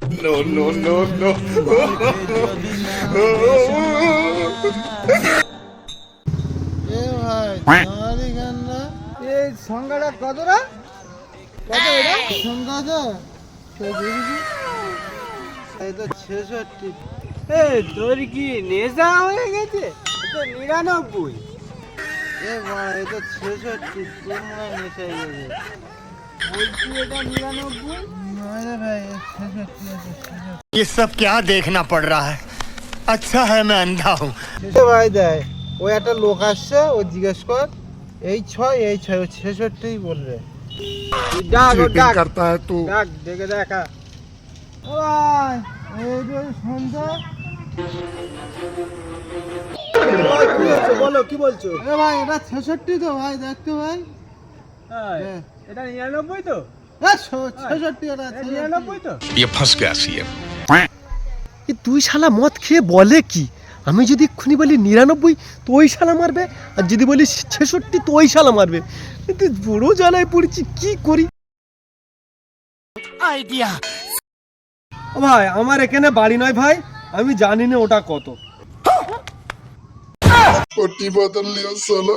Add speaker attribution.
Speaker 1: No, no, no, no.
Speaker 2: এ ভাই আমারই গান না। এই সংখ্যাটা কতটা? কত এটা সংখ্যাটা? এই তো 66।
Speaker 3: তোর কি নেশা হয়ে গেছে? তো 99।
Speaker 2: এ ভাই এই তো 66, তোর মনে হয় নেশা হয়ে গেছে।
Speaker 3: বলছি এটা 99।
Speaker 2: না রে ভাই 66 আছে 66।
Speaker 4: ये सब क्या देखना पड़ रहा है। अच्छा है मैं अंधा हूँ।
Speaker 2: ভাই দেয় ওই একটা লোক আসছে, ও জিজ্ঞেস কর এই 6 এই 6 66 বলবে।
Speaker 3: ডাক ও ডাক
Speaker 1: करता है तू।
Speaker 3: ডাক দেখে দেখা।
Speaker 2: ও ভাই এই যে সন্ধ্যা।
Speaker 3: কি হচ্ছে বলো, কি বলছো?
Speaker 2: এ ভাই এটা 66 তো ভাই, দেখতো ভাই।
Speaker 3: হ্যাঁ, এটা 99 তো?
Speaker 2: 66 এটা
Speaker 3: 99 তো?
Speaker 1: ये फंस गया सीएम।
Speaker 5: তুই শালা মদ খেয়ে বলে কি? আমি যদি এক্ষুনি বলি 99 তো ওই শালা মারবে, আর যদি বলি 66 তো ওই শালা মারবে। কিন্তু বড় জ্বালায় পড়েছি, কি করি?
Speaker 4: आइडिया।
Speaker 5: ও ভাই আমার এখানে বাড়ি নয় ভাই, আমি জানি না ওটা কত।
Speaker 1: पट्टी बदल लिया साला।